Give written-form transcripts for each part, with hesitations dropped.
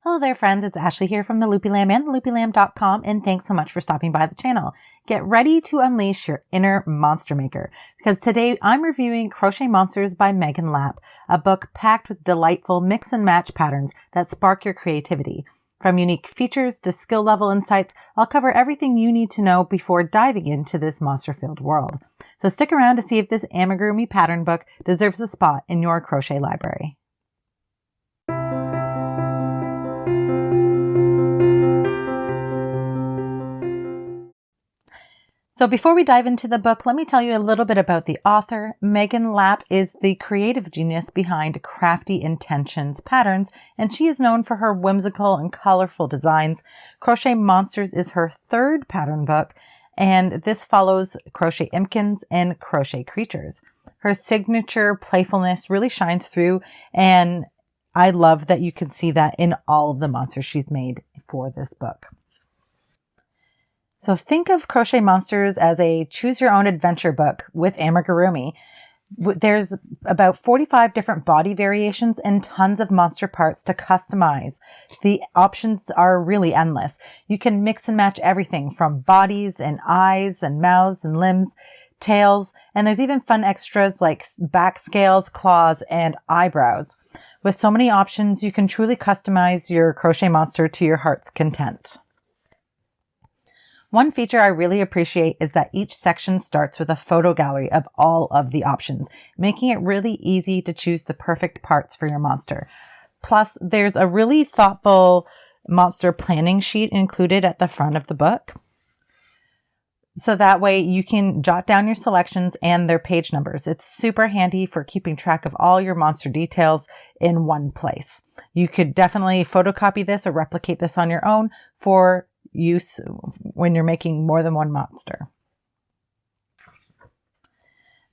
Hello there, friends. It's Ashley here from the Loopy Lamb and theloopylamb.com, and thanks so much for stopping by the channel. Get ready to unleash your inner monster maker, because today I'm reviewing Crochet Monsters by Megan Lapp, a book packed with delightful mix and match patterns that spark your creativity. From unique features to skill level insights, I'll cover everything you need to know before diving into this monster-filled world. So stick around to see if this Amigurumi pattern book deserves a spot in your crochet library. So before we dive into the book, let me tell you a little bit about the author. Megan Lapp is the creative genius behind Crafty Intentions patterns, and she is known for her whimsical and colorful designs. Crochet Monsters is her third pattern book, and this follows Crochet Imkins and Crochet Creatures. Her signature playfulness really shines through, and I love that you can see that in all of the monsters she's made for this book. So think of Crochet Monsters as a choose-your-own-adventure book with Amigurumi. There's about 45 different body variations and tons of monster parts to customize. The options are really endless. You can mix and match everything from bodies and eyes and mouths and limbs, tails, and there's even fun extras like back scales, claws, and eyebrows. With so many options, you can truly customize your crochet monster to your heart's content. One feature I really appreciate is that each section starts with a photo gallery of all of the options, making it really easy to choose the perfect parts for your monster. Plus, there's a really thoughtful monster planning sheet included at the front of the book. So that way you can jot down your selections and their page numbers. It's super handy for keeping track of all your monster details in one place. You could definitely photocopy this or replicate this on your own for use when you're making more than one monster.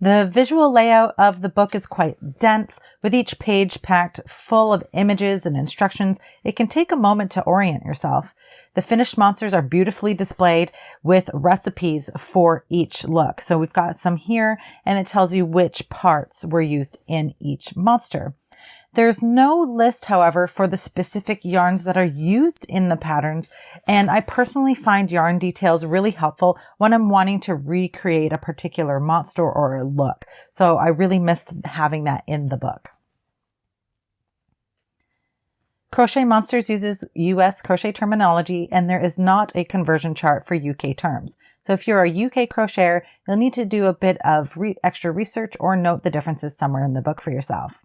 The visual layout of the book is quite dense, with each page packed full of images and instructions. It can take a moment to orient yourself. The finished monsters are beautifully displayed with recipes for each look. So we've got some here, and it tells you which parts were used in each monster. There's no list, however, for the specific yarns that are used in the patterns, and I personally find yarn details really helpful when I'm wanting to recreate a particular monster or a look. So I really missed having that in the book. Crochet Monsters uses US crochet terminology, and there is not a conversion chart for UK terms. So if you're a UK crocheter, you'll need to do a bit of extra research or note the differences somewhere in the book for yourself.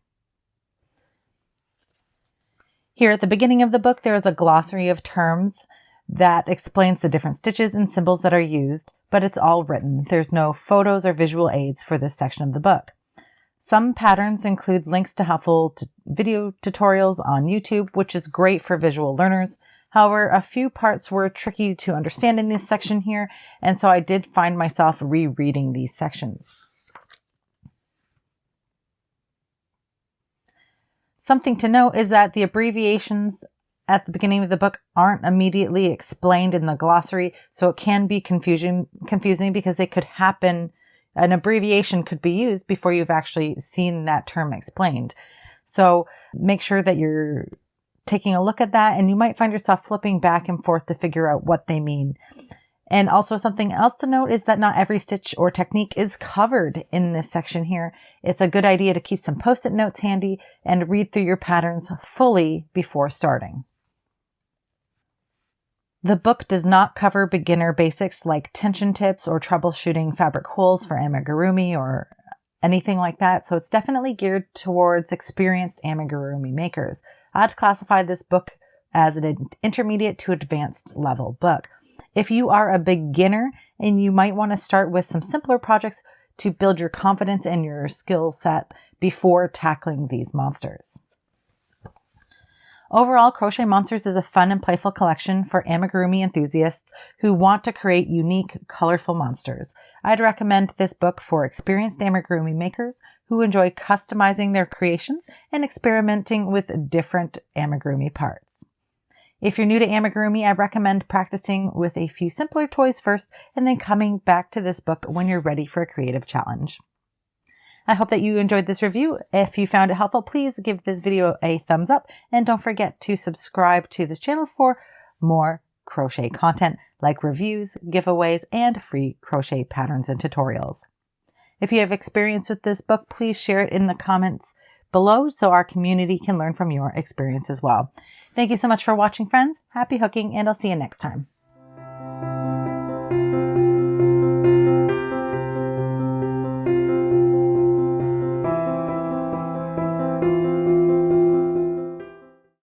Here at the beginning of the book, there is a glossary of terms that explains the different stitches and symbols that are used, but it's all written. There's no photos or visual aids for this section of the book. Some patterns include links to helpful video tutorials on YouTube, which is great for visual learners. However, a few parts were tricky to understand in this section here, and so I did find myself rereading these sections. Something to note is that the abbreviations at the beginning of the book aren't immediately explained in the glossary, so it can be confusing because they could happen. An abbreviation could be used before you've actually seen that term explained. So make sure that you're taking a look at that, and you might find yourself flipping back and forth to figure out what they mean. And also something else to note is that not every stitch or technique is covered in this section here. It's a good idea to keep some post-it notes handy and read through your patterns fully before starting. The book does not cover beginner basics like tension tips or troubleshooting fabric holes for amigurumi or anything like that, so it's definitely geared towards experienced amigurumi makers. I'd classify this book as an intermediate to advanced level book. If you are a beginner and you might want to start with some simpler projects to build your confidence and your skill set before tackling these monsters. Overall, Crochet Monsters is a fun and playful collection for amigurumi enthusiasts who want to create unique, colorful monsters. I'd recommend this book for experienced amigurumi makers who enjoy customizing their creations and experimenting with different amigurumi parts. If you're new to amigurumi, I recommend practicing with a few simpler toys first and then coming back to this book when you're ready for a creative challenge. I hope that you enjoyed this review. If you found it helpful, please give this video a thumbs up and don't forget to subscribe to this channel for more crochet content like reviews, giveaways, and free crochet patterns and tutorials. If you have experience with this book, please share it in the comments below so our community can learn from your experience as well. Thank you so much for watching, friends. Happy hooking, and I'll see you next time.